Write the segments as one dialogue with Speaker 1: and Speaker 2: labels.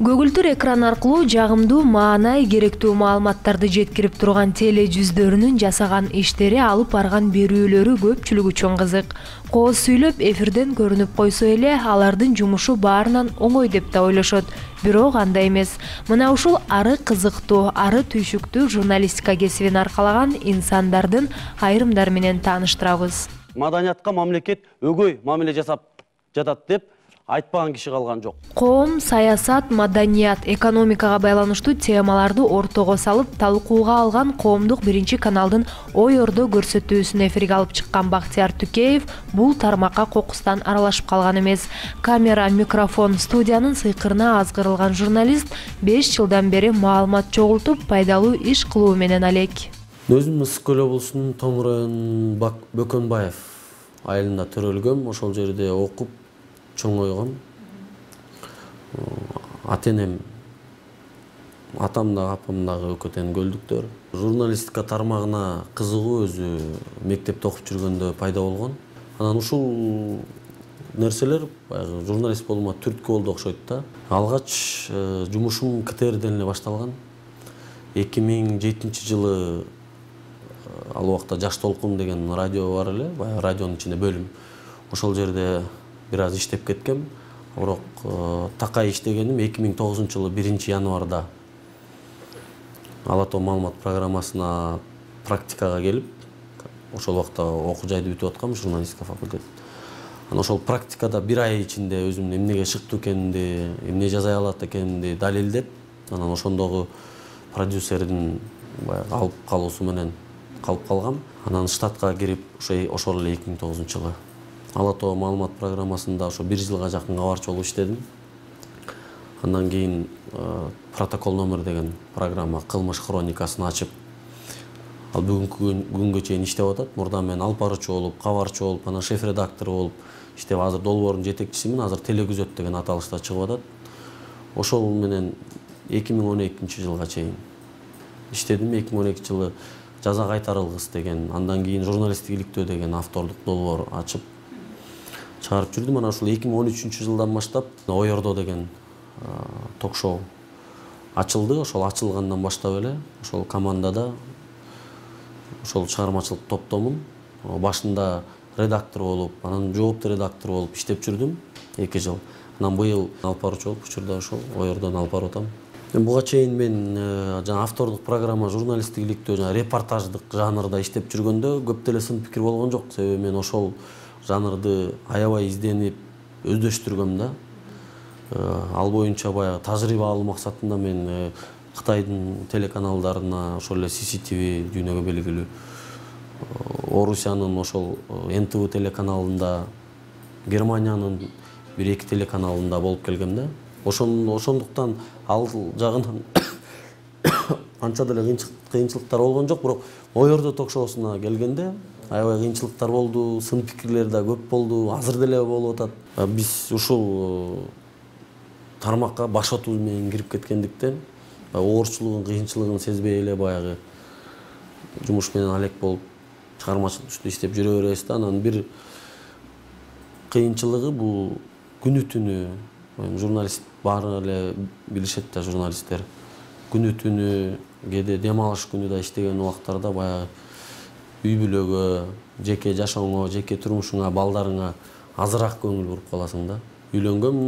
Speaker 1: Көгүлтүр экран аркылуу жагымдуу маанай керектүү маалыматтарды жеткирип турган теле жүздөрүнүн жасаган иштери алып барган берүүлөрү көпчүлүк үчүн кызык. Кооз сүйлөп эфирден көрүнүп койсо эле алардын жумушу баарынан оңой деп да ойлошот. Бирок андай эмес. Мына ушул ары кызыктуу, ары түйшүктүү журналистика кесибин аркалаган инсандардын айрымдары менен тааныштырабыз.
Speaker 2: Маданиятка мамлекет өгөй мамиле жасап жатат деп айтпаган киши калган жок.
Speaker 1: Коом, саясат, маданият, экономикага байланыштуу темаларды ортого салып талкууга алган коомдук биринчи каналдын Ой Ордо көрсөтүүсүн эфирге алып чыккан Бактияр Түкеев бул тармакка кокустан аралашып калган эмес. Камера, микрофон, студиянын сыйкырына азгырылган журналист 5 жылдан бери маалымат чогултуп, пайдалуу иш кылуу менен алек.
Speaker 3: Өзүм Ысык Көл облусунун Том районунун Бөкөнбаев айылында төрөлгөм. Ошол жерде окуп чоңойгон. Ата-энем, атам да апам дагы Өкөтен көлдүктөр. Журналистика тармагына кызыгуу өзү мектепте окуп жүргөндө пайда болгон. Анан ушул нерселер баягы журналист болуума түрткү болду окшойт да. Алгач жумушум КТРден эле башталган. 2007 жылы ал убакта Жаш толкун деген радио бар эле, баягы радионун ичинде бөлүм. Ошол жерде бир аз иштеп кеткем. Бирок такай иштегеним 2009 жылы 1 январда Ала Тоо маалымат программасына практикага келип, ошол убакта окуу жайды бүтүп аткам, журналистика факультет. Анан ошол практикада бир ай ичинде өзүмдүн эмнеге шыктуу экенимди, эмне жаза алат экенимди далилдеп, анан ошондогу продюсердин баягы алып калуусу менен калып калгам. Анан штатка кирип, ошол эле 2009 жылы Ала Тоо маалымат программасында ошо 1 жылга жакын кабарчы болуп иштедим. Андан кийин протокол номер деген программа кылмыш хроникасын ачып, ал бүгүнкү күнгө чейин иштеп атат. Мурда мен алып баруучу болуп, кабарчы болуп, анан шеф редактор болуп иштеп, азыр долбоордун жетекчисимин. Азыр телекүзөт деген аталышта чыгып атат. Ошол менен 2012 жылга чейин иштедим. 2012 жылы Жаза кайтарылгыс деген, андан кийин журналисттик иликтөө деген автордук долбоор ачып чыгарып жүрдүм. Анан ушул 2013 жылдан баштап Ой Ордо деген ток-шоу ачылды. Ошол ачылгандан баштап эле ошол командада, ошол чыгармачылык топтомун башында редактор болуп, анан жооптуу редактор болуп иштеп жүрдүм 2 жыл. Анан быйыл алып баруучу болуп учурда ошол Ой Ордону алып барып атам. Буга чейин мен жана автордук программа, журналисттик иликтөө, жана репортаждык жанрда иштеп жүргөндө көп деле сын пикир болгон жок. Себеби мен ошол жанрды аябай изденип, өздөштүргөм да. Ал боюнча баягы тажрыйба алуу максатында мен Кытайдын телеканалдарына, ошол эле CCTV дүйнөгө белгилүү, Орусиянын ошол НТВ телеканалында, Германиянын 1-2 телеканалында болуп келгем да. Ошондуктан ал жагынан анча деле кыйынчылыктар болгон жок, бирок Ой Ордо ток-шоусуна келгенде аябай кыйынчылыктар болду, сын пикирлер да көп болду, азыр деле болуп атат. Биз ушул тармакка башотуу менен кирип кеткендиктен оорчулугун, кыйынчылыгын сезбей эле баягы жумуш менен алек болуп, чыгармачылык иште иштеп жүрө беребиз да. Анан бир кыйынчылыгы бул күнү-түнү журналист баары эле билишет да, журналисттер күнү-түнү, кээде дем алыш күнү да иштеген убактарда баягы үй бүлөгө, жеке жашооңо, жеке турмушуңа, балдарыңа азыраак көңүл буруп каласың да. Үйлөнгөм,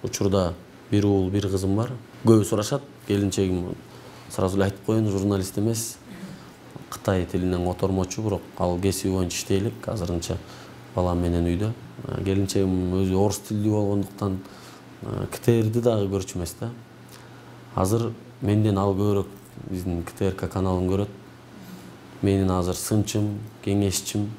Speaker 3: учурда бир уул, бир кызым бар. Көбү сурашат, келинчегим сразу эле айтып коеюн, журналист эмес, Кытай тилинен котормочу, бирок ал кесиби боюнча иштей элек азырынча балам менен үйдө. Келинчегим өзү орус тилдүү болгондуктан КТРди дагы көрчү эмес да. Азыр менден ал көбүрөөк биздин КТРК каналын көрөт. Менин азыр сынчым, кеңешчим,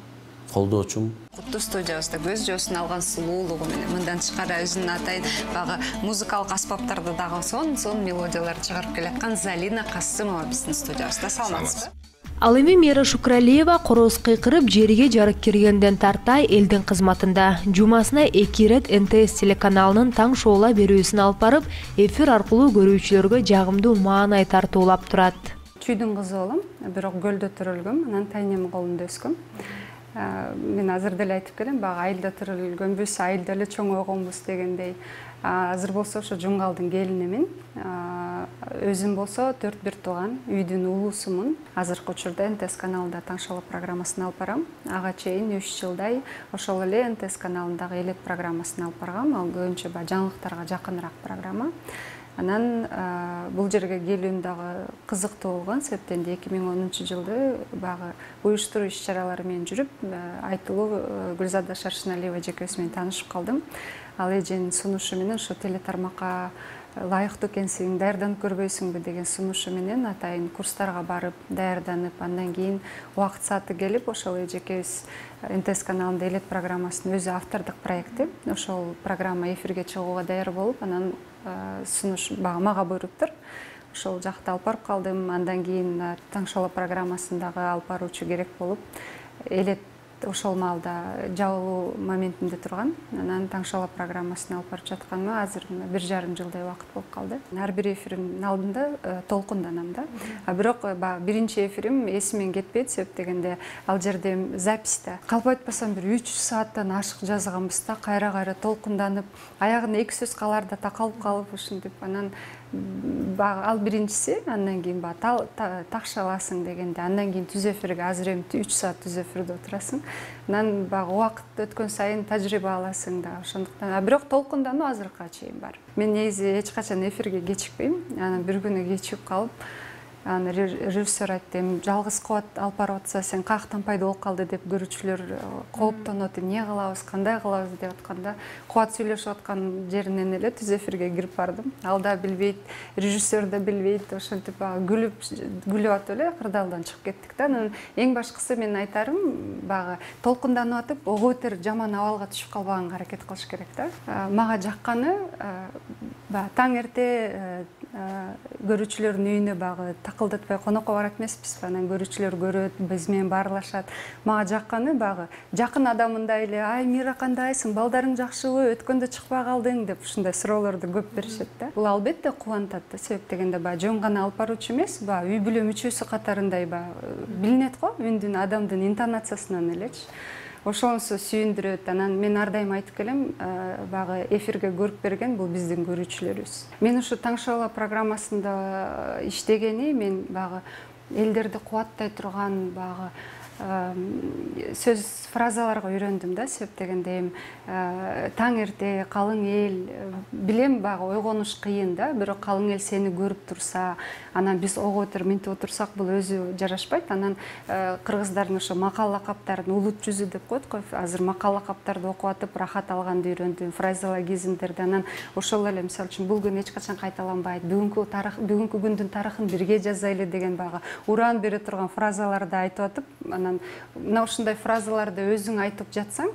Speaker 3: колдоочум.
Speaker 4: Куттуу студиябызда көз жоосун алган сулуулугу менен мындан тышкары өзүнүн атайын багы музыкалык аспаптарды дагы сон мелодияларды чыгарып келаткан Залина Касымова биздин студиябызда. Саламатсызбы?
Speaker 1: Ал эми Мира Шукралиева короз кыйкырып, жерге жарык киргенден тартай элдин кызматында. Жумасына 2 ирет НТС телеканалынын таң шоула берүүсүн алып барып, эфир аркылуу көрүүчүлөргө жагымдуу маанай тартуулап турат.
Speaker 5: Чүйдүн кызы болом, бирок көлдө төрөлгөм, анан тайнемин колунда өскөм. Мен азыр деле айтып келем, баягы айылда төрөлгөнбүз, айылда эле чоңойгонбуз дегендей. Азыр болсо ошо Жумгалдын келинимин. Өзүм болсо 4 тууган үйдүн улуусумун. Азыркы учурда НТС каналында Таңшоло программасын алып барам. Ага чейин 3 жылдай ошол эле НТС каналындагы элет программасын алып баргам. Ал көбүнчө жаңылыктарга жакыныраак программа. Анан бул жерге келүүм дагы кызыктуу болгон, себептен 2010-жылды багы уюштуруу иш-чаралары менен жүрүп, айтылуу Гүлзада Шаршыналиева эжекебиз менен таанышып калдым. Ал эженин сунушу менен ошо телетармакка ылайыктуу экенсиң, даярданып көрбөйсүңбү деген сунушу менен атайын курстарга барып, даярданып, андан кийин убакыт сааты келип, ошол эжекебиз НТС каналында элет программасынын өзү автордук проекти. Ошол программа эфирге чыгууга даяр болуп, анан сунуш мага буйруптур. Ошол жакта алып барып калдым. Андан кийин Таңшоло программасындагы алып баруучу керек болуп, элет ошол маалда жабылуу моментинде турган. Анан Таңшоло программасын алып барып жатканыма азыр 1,5 жылдай убакыт болуп калды. Ар бир эфирдин алдында толкунданам да. Бирок биринчи эфирим эсимен кетпейт, себеп дегенде ал жерде записьте калп айтпасам бир 3 сааттан ашык жазганбыз да, кайра толкунданып, аягына 2 сөз каларда такалып калып ушинтип, анан ал биринчиси, андан кийин такшаласың дегенде, андан кийин түз эфирге азыр эми 3 саат түз эфирде отурасың. Анан убакыт өткөн сайын тажрыйба аласың да, ошондуктан. Бирок толкундануу азыркыга чейин бар. Мен негизи эч качан эфирге кечикпейм. Анан бир күнү кечигип калып, аны режиссер айтты, жалгыз кубат алып барып атса, сен каяктан пайда болуп калды деп көрүүчүлөр кооптонот, эмне кылабыз, кандай кылабыз деп атканда, кубат сүйлөшүп аткан жеринен эле түз эфирге кирип бардым. Ал да билбейт, режиссер да билбейт, ошентип күлүп атып эле кырдаалдан чыгып кеттик да. Анан эң башкысы менин айтарым, багы толкунданып атып, ого бетер жаман абалга түшүп калбаганга аракет кылыш керек да. Мага жакканы таң эрте көрүүчүлөрдүн үйүнө багы такылдатпай конокко барат эмеспиз, анан көрүүчүлөр көрөт, биз менен баарлашат. Мага жакканы багы жакын адамындай эле, ай Мира кандайсың, балдарың жакшыбы, өткөндө чыкпай калдың деп ушундай суроолорду көп беришет да. Бул албетте кубантат да, себеп дегенде жөн гана алып баруучу эмес, үй бүлө мүчөсү катарындай билинет го, үндүн адамдын интонациясынан элечи. Ошонусу сүйүндүрөт. Анан мен ар дайым айтып келем, багы эфирге көрүп берген бул биздин көрүүчүлөрүбүз. Мен ушу Таңшоло программасында иштегени, мен багы элдерди кубаттай турган багы сөз фразаларга үйрөндүм да, себеп дегенде таң эрте калың эл, билем багы ойгонуш кыйын да, бирок калың эл сени көрүп турса, анан биз ого бетер минтип отурсак бул өзү жарашпайт. Анан кыргыздардын ошо макал лакаптарын улут жүзү деп коет го. Азыр макал лакаптарды окуп атып рахат алганды үйрөндүм, фразеологизмдерди. Анан ошол эле мисалы үчүн бул күн эч качан кайталанбайт, бүгүнкү күндүн тарыхын бирге жазайлы деген багы ураан бере турган фразаларды айтып атып, анан мына ушундай фразаларды өзүң айтып жатсаң,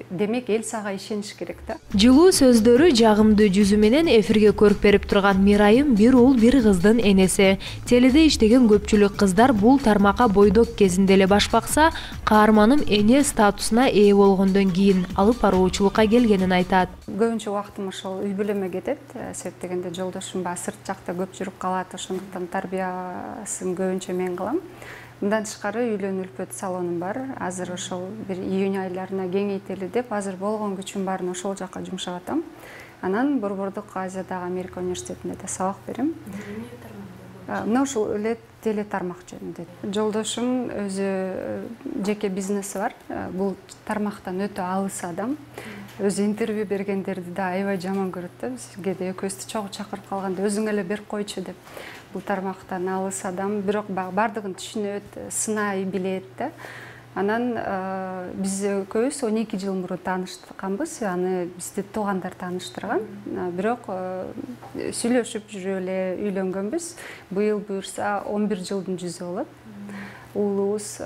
Speaker 5: демек эл сага ишениш керек да.
Speaker 1: Жылуу сөздөрү, жагымдуу жүзү менен эфирге көрүп берип турган Мирайым бир уул бир кыздын энеси. Теледе иштеген көпчүлүк кыздар бул тармакка бойдок кезинде эле баш бакса, каарманым эне статусуна ээ болгондон кийин алып баруучулукка келгенин айтат.
Speaker 5: Көбүнчө убактым ошол үй бүлөмө кетет, себеп дегенде жолдошум сырт жакта көп жүрүп калат, ошондуктан тарбиясын көбүнчө мен кылам. Мындан тышкары үйлөнүү үлпөт салонум бар. Азыр ошол бир июнь айларына кеңейтели деп, азыр болгон күчүм баарын ошол жакка жумшап атам. Анан Борбордук Азиядагы Америка университетинде да сабак берем. Мына ушул эле телетармак жөнүндө. Жолдошум өзү жеке бизнеси бар. Бул тармактан өтө алыс адам. Өзү интервью бергендерди да аябай жаман көрөт да. Бизге да экөөбүздү чогуу чакырып калганда өзүң эле берип койчу деп. Бул тармактан алыс адам, бирок бардыгын түшүнөт, сынай билет да. Анан биз экөөбүз 12 жыл мурун таанышканбыз, аны бизди туугандар тааныштырган. Бирок сүйлөшүп жүрүп эле үйлөнгөнбүз. Быйыл буюрса 11 жылдын жүзү болот. Уулубуз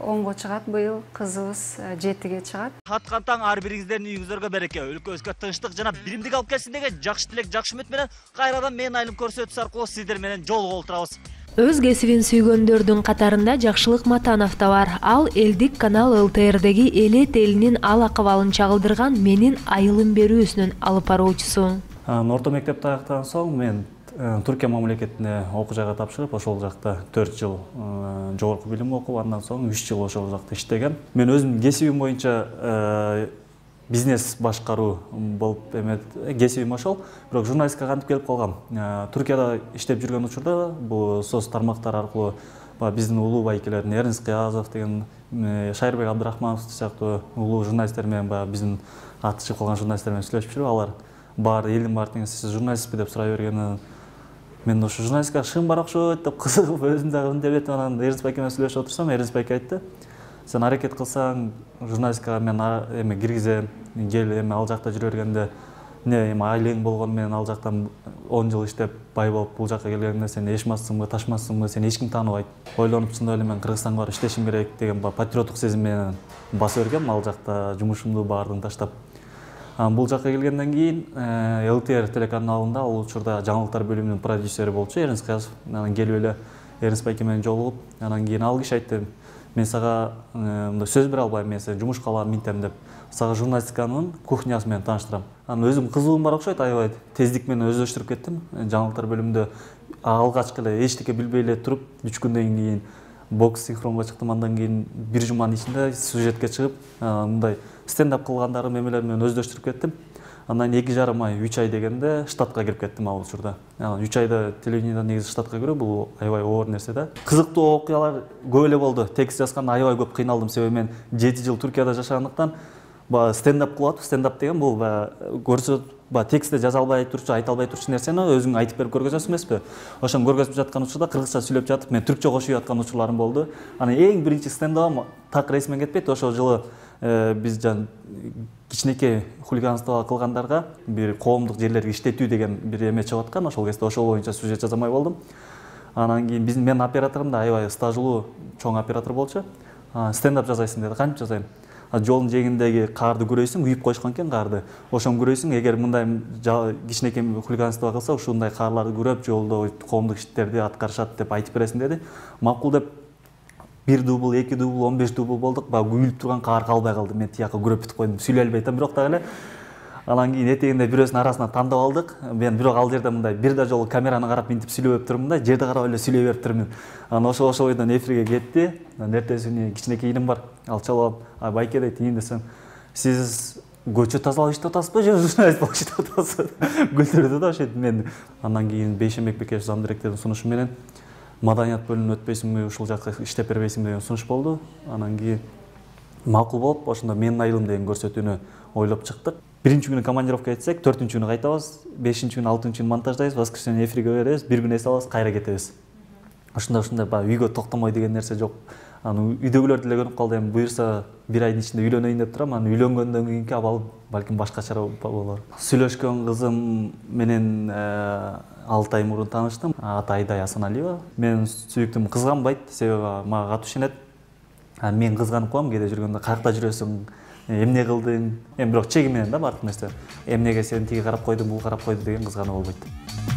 Speaker 5: 10го чыгат быйыл, кызыбыз 7ге чыгат.
Speaker 6: Аткан таң ар бириңиздердин үйүңүздөргө береке, өлкөбүзгө тынчтык жана биримдик алып келсин деген жакшы тилек, жакшы үмүт менен кайрадан мен айылым көрсөтүүсү аркылуу сиздер менен жолугуп олтурабыз.
Speaker 1: Өз кесибин сүйгөндөрдүн катарында Жакшылык Матанов да бар. Ал элдик канал ЛТРдеги элет элинин ал акыбалын чагылдырган менин айылым берүүсүнүн алып баруучусу.
Speaker 7: Орто мектепти аяктаган соң мен Түркия мамлекетине окуу жайга тапшырып, ошол жакта 4 жыл жогорку билим окуп, андан соң 3 жыл ошол жакта иштеген. Мен өзүм кесибим боюнча бизнес башкаруу болуп кесибим ошол. Бирок журналистикага кантип келип калгам. Түркияда иштеп жүргөн учурда бул соц тармактар аркылуу биздин улуу байкелер, Эрнис Кыязов деген, Шайырбек Абдрахманов сыяктуу улуу журналисттер менен биздин аты чыгып калган журналисттер менен сүйлөшүп жүрүп, алар баары элдин баары сиз журналистпи деп сурай бергени, мен ошо журналистикага шыгым бар окшойт деп кызыгып өзүм дагы үндеп анан Эрнис байке менен сүйлөшүп отурсам, Эрнис байке айтты: "Сен аракет кылсаң, журналистикага мен киргизем, кел ал жакта жүрө бергенде айлыгың болгону менен ал жактан 10 жыл иштеп бай болуп бул жакка келгенде сен эшмассыңбы, ташмассыңбы, сени эч ким тааныбайт. Ойлонуп чындап эле мен Кыргызстанга барып иштешим керек" деген патриоттук сезим менен баса бергем, ал жакта жумушумду баардыгын таштап. Бул жакка келгенден кийин ЛТР телеканалында ал учурда жаңылыктар бөлүмүнүн продюсери болчу Эрнис Кыязов. Анан келип эле Эрнис байке менен жолугуп, анан кийин ал киши айтты: "Мен сага мындай сөз бере албайм, мен сени жумушка алам, минтем деп. Сага журналистиканын кухнясы менен тааныштырам." Анан өзүм кызыгуум бар окшойт, аябай тездик менен өздөштүрүп кеттим. Жаңылыктар бөлүмүндө алгачкы эле эчтеке билбей эле туруп, 3 күндөн кийин бокс синхронго чыктым. Андан кийин 1 жуманын ичинде сюжетке чыгып, мындай стендап кылгандары эмелер менен өздөштүрүп кеттим. Андан 2,5 ай, 3 ай дегенде штатка кирип кеттим ал учурда. 3 айда телевидениеда негизи штатка кирүү бул аябай оор нерсе да. Кызыктуу окуялар көп эле болду. Текст жазганда аябай көп кыйналдым, себеби мен 7 жыл Түркияда жашагандыктан стендап кылып атып, стендап деген бул текстте жаза албай турчу, айта албай турчу нерсени өзүң айтып берип көргөзөсүң эмеспи? Ошону көргөзүп жаткан учурда кыргызча сүйлөп жатып, мен түркчө кошуп аткан учурларым болду. Анан эң биринчи стендабым так ресмен кетпейт. Ошол жылы биз кичинекей хулиганство кылгандарга бир коомдук жерлерге иштетүү деген бир эме чыгып аткан. Ошол кезде ошол боюнча сюжет жаза алмай болдум. Анан кийин менин операторум да аябай стажылуу чоң оператор болчу. Стендап жасайсың деди. Кантип жасайм? Жолдун жээгиндеги карды көрөйсүң, үйүп койшкон экен карды. Ошону көрөйсүң, эгер мындай кичинекей хулиганство кылса, ушундай карларды көрөп, жолдо коомдук иштерди аткарышат деп айтып бересиң деди. Макул деп 1 дубл, 2 дубл, 15 дубл болдук. Күлүп турган кар калбай калды. Мен тияка көрөп бүтүп койдум. Сүйлөй албай атам, бирок дагы эле. Анан кийин этегинде бирөөсүнүн арасынан тандап алдык. Мен бирок ал жерде мындай бир да жолу камераны карап минтип сүйлөй берип турмун да, жерди карап эле сүйлөй берип турмун. Анан ошол бойдон эфирге кетти. Эртеси күнү кичинекей иним бар. Ал чалып, байке дейт, ийин десем, сиз көчө тазалап иштеп атасызбы, же журналист болуп иштеп атасызбы? Күлдүрдү да ошентип мен. Андан кийин Бейшенбек Бекешев зам директордун сунушу менен маданият бөлүмүнө өтпөйсүңбү, ушул жакка иштеп бербейсиңби деген сунуш болду. Анан кийин макул болуп, ошондо "Менин айылым" деген көрсөтүүнү ойлоп чыктык. 1-чи күнү командировка кетсек, 4-чү күнү кайтабыз, 5-чи күнү, 6-чы күнү монтаждайбыз, воскресенье эфирге беребиз, 1 күн эс алабыз, кайра кетебиз. Ошондой үйгө токтомой деген нерсе жок. Анан үйдөгүлөр деле көрүп калды, эми буюрса 1 айдын ичинде үйлөнөйүн деп турам. Анан үйлөнгөндөн кийинки абал балким башкача болор. Сүйлөшкөн кызым менен 6 ай мурун тааныштым. Аты Айдай Асаналиева. Менин сүйүктүм кызганбайт, себеби мага катуу ишенет. Мен кызганып коем кээде жүргөндө, каякта жүрөсүң, эмне кылдың? Бирок чеги менен да бардык нерсе. Эмнеге сен тиги карап койдуң, бул карап койду деген кызгануу болбойт.